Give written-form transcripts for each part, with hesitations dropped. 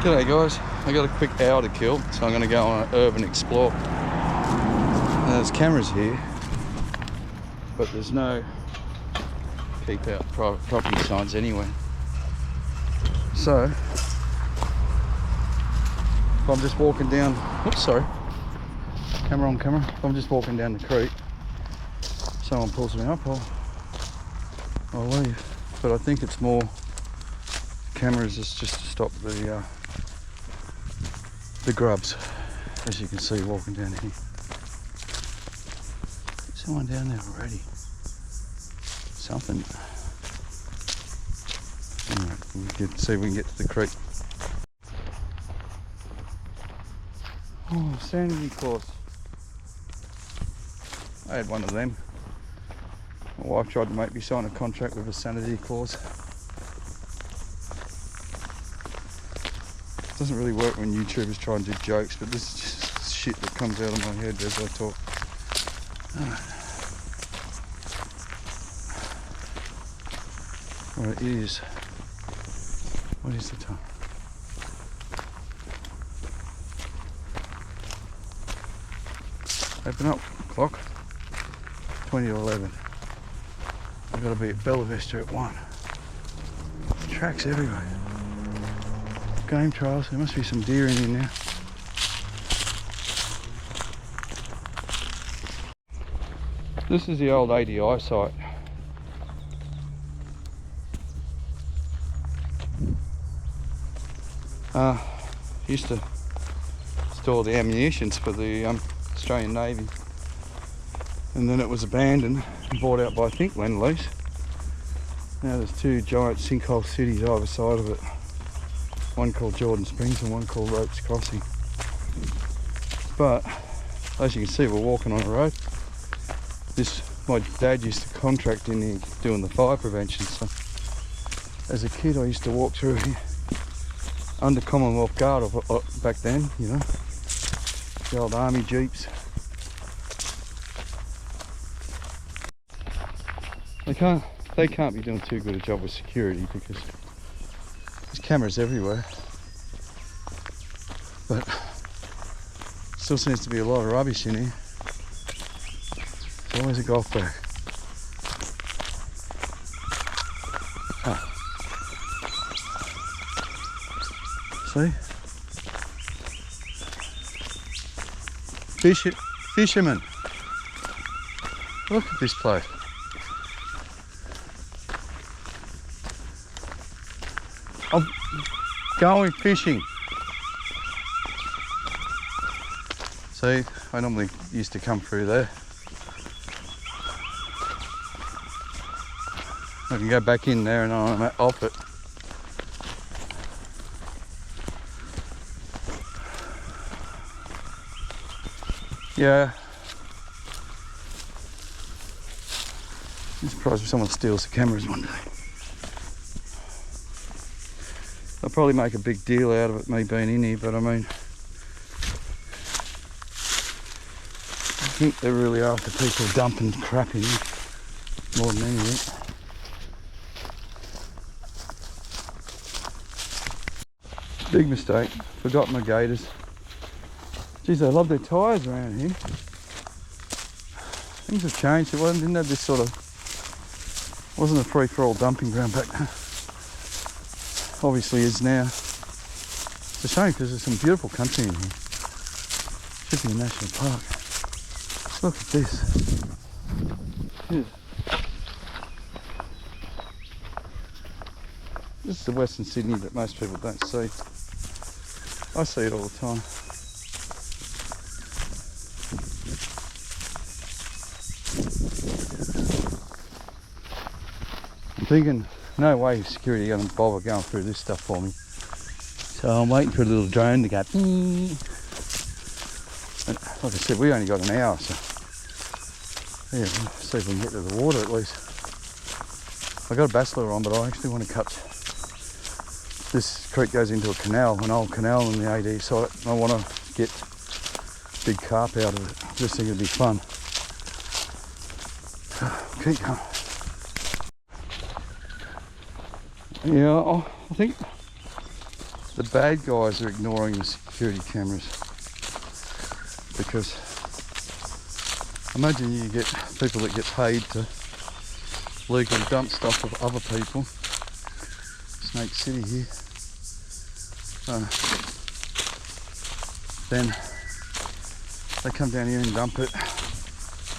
G'day guys, I got a quick hour to kill, so I'm going to go on an urban explore. Now, there's cameras here, but there's no keep out private property signs anywhere. So, if I'm just walking down, oops, sorry, camera on camera. If I'm just walking down the creek, someone pulls me up, I'll leave. But I think it's more cameras is just to stop the grubs, as you can see walking down here. Someone down there already. Something. Alright, we'll see if we can get to the creek. Oh, sanity claws. I had one of them. My wife tried to make me sign a contract with a sanity clause. Doesn't really work when YouTubers try and do jokes, but this is just shit that comes out of my head as I talk. Well, it is. What is the time? Open up, clock. 20 to 11. I've got to be at Bella Vista at 1. Tracks everywhere. Game trials, there must be some deer in here now. This is the old ADI site. Used to store the ammunitions for the Australian Navy, and then it was abandoned and bought out by, I think, Lend-Lease. Now there's two giant sinkhole cities either side of it. One called Jordan Springs and one called Ropes Crossing. But as you can see, we're walking on a road. My dad used to contract in here doing the fire prevention. So as a kid, I used to walk through here under Commonwealth Guard back then, you know, the old army jeeps. They can't be doing too good a job with security because there's cameras everywhere, but still seems to be a lot of rubbish in here. There's always a golf bag. See? Fishermen. Look at this place. I'm going fishing. See, I normally used to come through there. I can go back in there and I'm off it. Yeah. I'm surprised if someone steals the cameras one day. They'll probably make a big deal out of it, me being in here, but I mean, I think they're really after people dumping crap in here, more than anything. Big mistake, forgot my gaiters. Geez, they love their tyres around here. Things have changed, didn't have this sort of, wasn't a free-for-all dumping ground back then. Obviously is now. It's a shame because there's some beautiful country in here. Should be a national park. Look at this. Yeah. This is the Western Sydney that most people don't see. I see it all the time. I'm thinking, no way security going to bother going through this stuff for me. So I'm waiting for a little drone to go. And like I said, we only got an hour, so yeah, we'll see if we can get to the water at least. I got a bachelor on, but I actually want to cut. This creek goes into a canal, an old canal in the AD site. I want to get big carp out of it. Just think it'd be fun. Keep going. Yeah, I think the bad guys are ignoring the security cameras, because imagine you get people that get paid to legally dump stuff of other people. Snake City here. Then they come down here and dump it,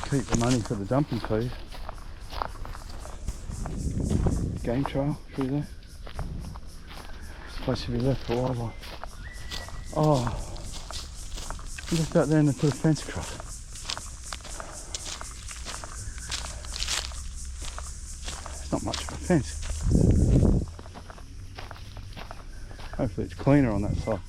keep the money for the dumping fee. Game trail through there. It's supposed to be left for wildlife. Oh, I left out there and they put a fence across. It's not much of a fence. Hopefully it's cleaner on that side.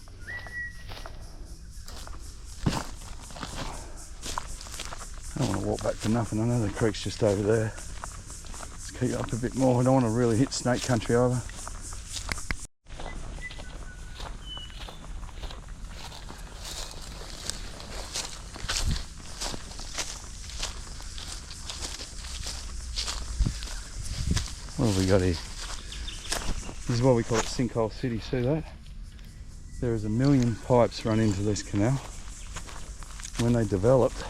I don't want to walk back for nothing. I know the creek's just over there. Let's keep up a bit more. I don't want to really hit snake country either. What have we got here? This is why we call it Sinkhole City. See that? There is 1 million pipes run into this canal. When they developed,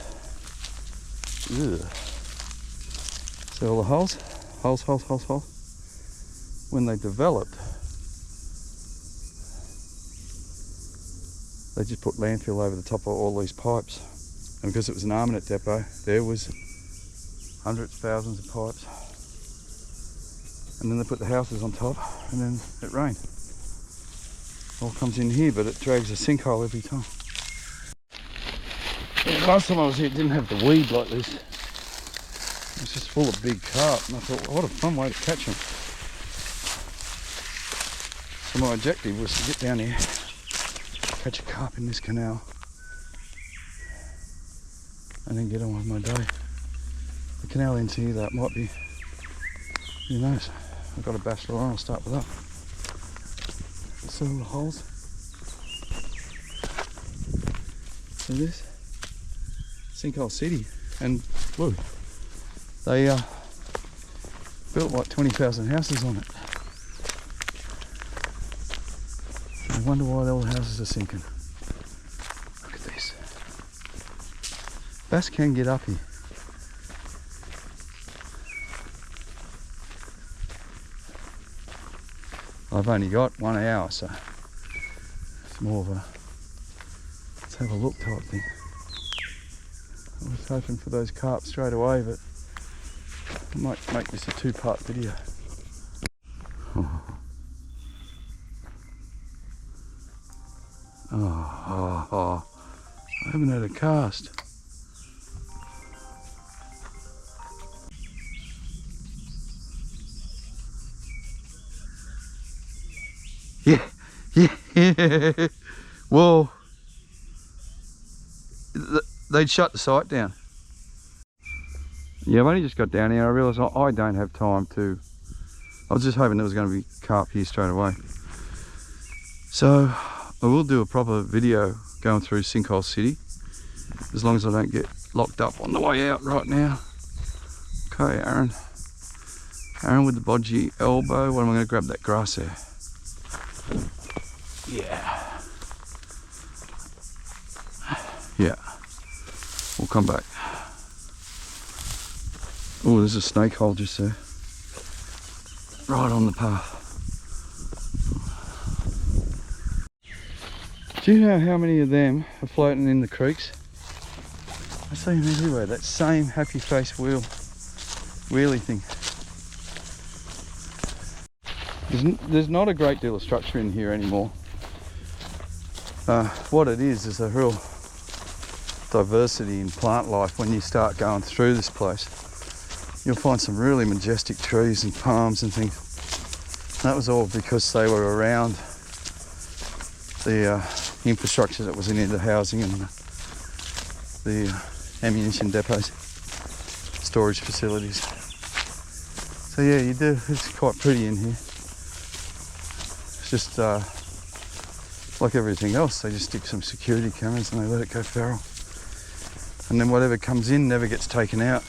ugh. See all the holes? Holes. When they developed, they just put landfill over the top of all these pipes. And because it was an armament depot, there was hundreds, thousands of pipes. And then they put the houses on top, and then it rained. All comes in here, but it drags a sinkhole every time. Yeah, last time I was here, it didn't have the weed like this. It was just full of big carp, and I thought, what a fun way to catch them. So my objective was to get down here, catch a carp in this canal, and then get on with my day. The canal ends here, that might be, who knows. I've got a bachelor on, I'll start with that. See all the holes? See this? Sinkhole City. And look, they built like 20,000 houses on it. I wonder why all the houses are sinking. Look at this. Bass can get up here. I've only got 1 hour, so it's more of a let's have a look type thing. I was hoping for those carp straight away, but I might make this a 2-part video. Oh, I haven't had a cast. Yeah. Well, they'd shut the site down. Yeah, I've only just got down here. I realised I don't have time to. I was just hoping there was going to be carp here straight away. So I will do a proper video going through Sinkhole City, as long as I don't get locked up on the way out right now. Okay, Aaron with the bodgy elbow. What am I going to grab that grass there? Yeah, we'll come back. Oh, there's a snake hole just there, right on the path. Do you know how many of them are floating in the creeks? I see them everywhere, that same happy face wheelie thing. There's not a great deal of structure in here anymore. What it is a real diversity in plant life. When you start going through this place, you'll find some really majestic trees and palms and things. And that was all because they were around the infrastructure that was in the housing and the ammunition depots, storage facilities. So yeah, you do. It's quite pretty in here. It's just like everything else, they just stick some security cameras and they let it go feral. And then whatever comes in never gets taken out.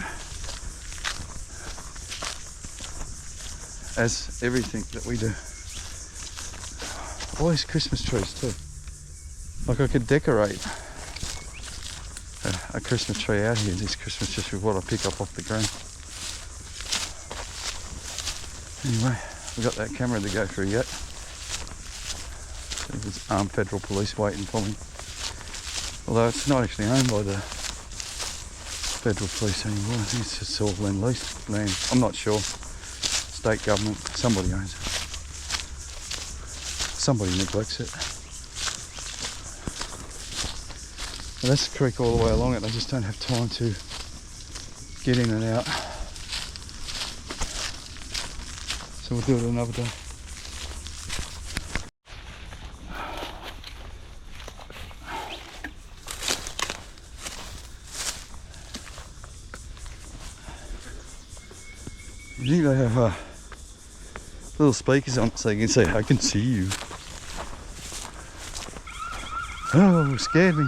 As everything that we do. Always Christmas trees too. Like I could decorate a Christmas tree out here this Christmas just with what I pick up off the ground. Anyway, we've got that camera to go through yet. There's armed federal police waiting for me. Although it's not actually owned by the federal police anymore. I think it's just all leased land. I'm not sure. State government, somebody owns it. Somebody neglects it. Well, that's the creek all the way along it. I just don't have time to get in and out. So we'll do it another day. I think they have little speakers on so you can say, I can see you. Oh, scared me.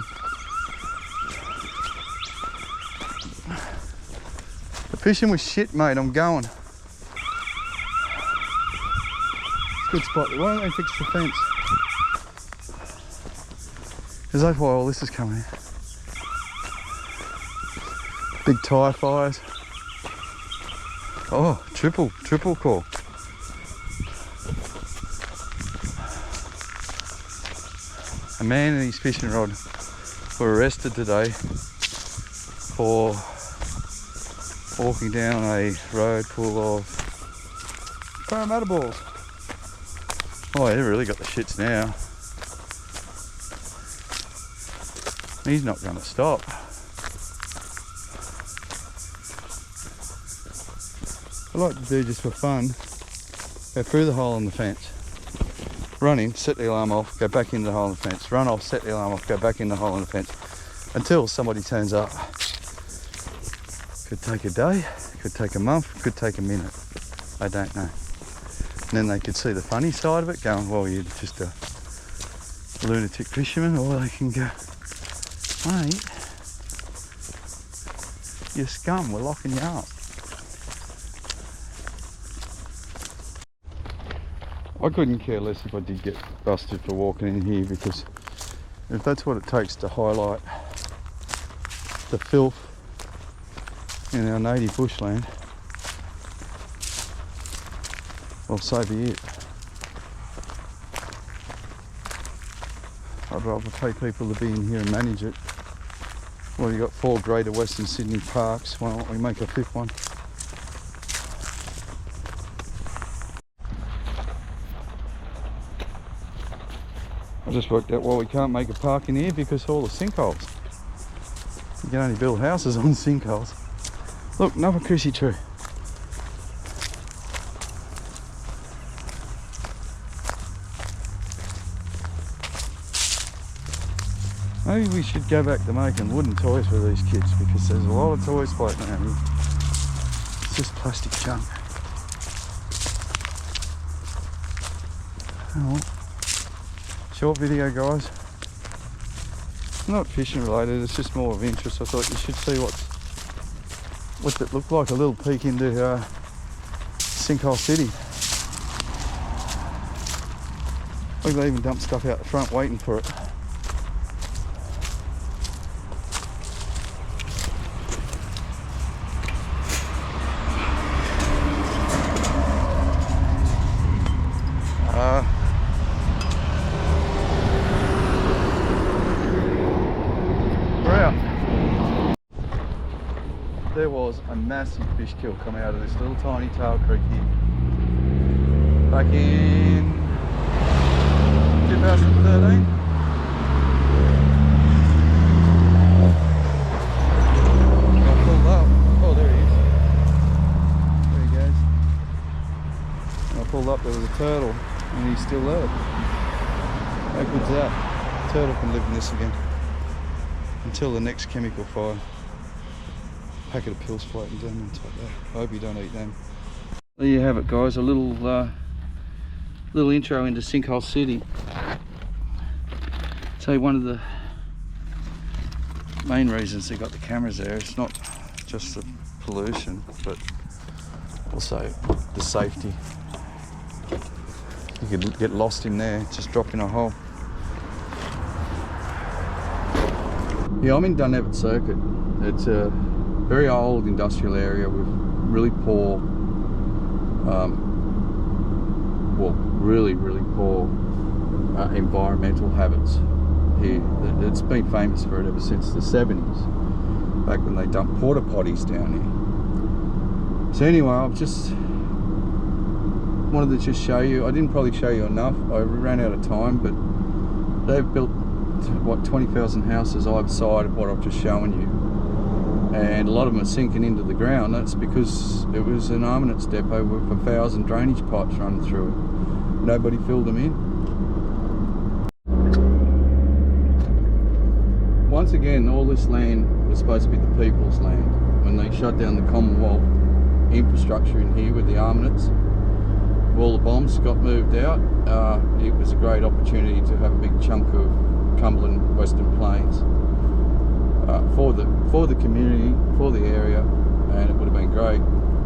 The fishing was shit, mate. I'm going. It's a good spot. Why don't they fix the fence? Because that's why all this is coming in. Big tyre fires. Oh, triple call. A man and his fishing rod were arrested today for walking down a road full of Parramatta balls. Oh, they really got the shits now. He's not going to stop. I like to do just for fun, go through the hole in the fence, run in, set the alarm off, go back in the hole in the fence, run off, set the alarm off, go back in the hole in the fence, until somebody turns up. Could take a day, could take a month, could take a minute, I don't know. And then they could see the funny side of it, going, well, you're just a lunatic fisherman, or they can go, mate, you're scum, we're locking you up. I couldn't care less if I did get busted for walking in here, because if that's what it takes to highlight the filth in our native bushland, well, so be it. I'd rather pay people to be in here and manage it. Well, you've got 4 greater Western Sydney parks, why don't we make a 5th one? I just worked out why we can't make a park in here, because of all the sinkholes. You can only build houses on sinkholes. Look, another Chrissy tree. Maybe we should go back to making wooden toys for these kids, because there's a lot of toys floating around here. It's just plastic junk. Oh. Short video, guys. Not fishing related, it's just more of interest. I thought you should see what's it look like, a little peek into Sinkhole City. Look, they even dumped stuff out the front waiting for it. There was a massive fish kill coming out of this little tiny tail creek here back in 2013. I pulled up. Oh, there he is. There he goes. And I pulled up, there was a turtle, and he's still there. How good's that? The turtle can live in this again until the next chemical fire. Packet of pills floating down on top there. I hope you don't eat them. There you have it, guys, a little intro into Sinkhole City. So one of the main reasons they got the cameras there, it's not just the pollution, but also the safety. You could get lost in there, just drop in a hole. Yeah, I'm in Dunevin Circuit. It's a very old industrial area with really poor, really poor environmental habits here. It's been famous for it ever since the 70s, back when they dumped porta potties down here. So anyway, I've just wanted to just show you. I didn't probably show you enough. I ran out of time, but they've built what 20,000 houses either side of what I've just shown you, and a lot of them are sinking into the ground. That's because it was an armaments depot with 1,000 drainage pipes running through it. Nobody filled them in. Once again, all this land was supposed to be the people's land. When they shut down the Commonwealth infrastructure in here with the armaments, all the bombs got moved out. It was a great opportunity to have a big chunk of Cumberland Western Plains for the community, for the area, and it would have been great.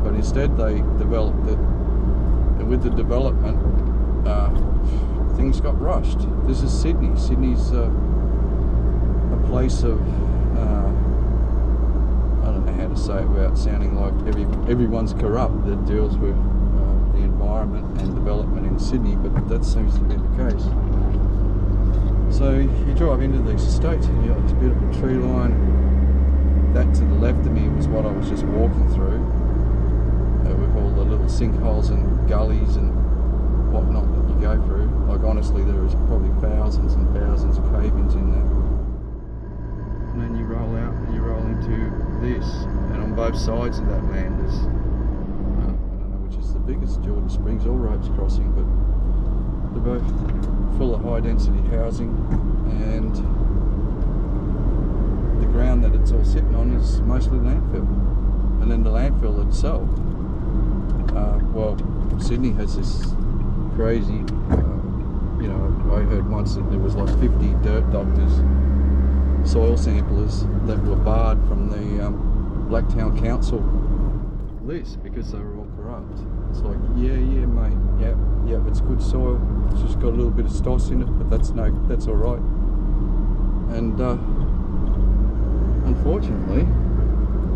But instead they developed it, and with the development things got rushed. This is Sydney. Sydney's a place of I don't know how to say it without sounding like everyone's corrupt that deals with the environment and development in Sydney, but that seems to be the case. So you drive into these estates and you've got this beautiful tree line. That to the left of me was what I was just walking through, with all the little sinkholes and gullies and whatnot that you go through. Like honestly, there is probably thousands and thousands of cave-ins in there. And then you roll out and you roll into this, and on both sides of that land there's, I don't know which is the biggest, Jordan Springs or Ropes Crossing, but they're both full of high density housing, and the ground that it's all sitting on is mostly landfill. And then the landfill itself, well, Sydney has this crazy, you know, I heard once that there was like 50 dirt doctors, soil samplers that were barred from the Blacktown Council list because they were all corrupt. It's like, yeah mate, yeah, it's good soil, it's just got a little bit of stoss in it, but that's all right. And unfortunately,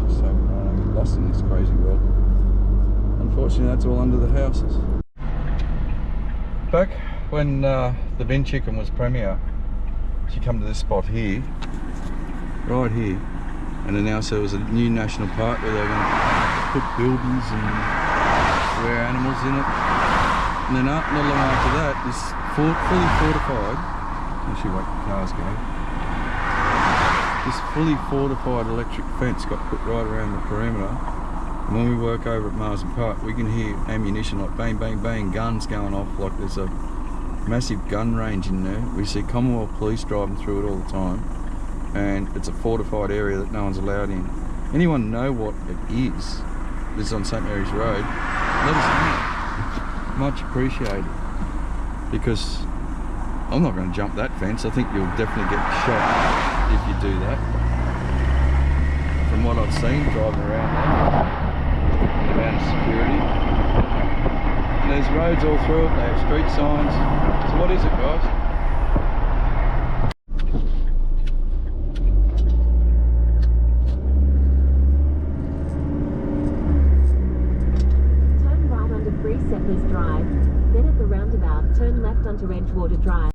just so I don't get lost in this crazy world, unfortunately that's all under the houses. Back when the bin chicken was premier, she come to this spot here, right here, and announced there was a new national park where they were going to put buildings and rare animals in it. And then not long after that, this fully fortified, actually wait, cars go, this fully fortified electric fence got put right around the perimeter. And when we work over at Marsden Park, we can hear ammunition like bang, bang, bang, guns going off like there's a massive gun range in there. We see Commonwealth police driving through it all the time, and it's a fortified area that no one's allowed in. Anyone know what it is? This is on St Mary's Road. Let us know. Much appreciated, because I'm not going to jump that fence. I think you'll definitely get shot if you do that. From what I've seen driving around there, the amount of security. And there's roads all through it, they have street signs. So what is it, guys? Turn right onto Free Settlers Drive, then at the roundabout, turn left onto Edgewater Drive.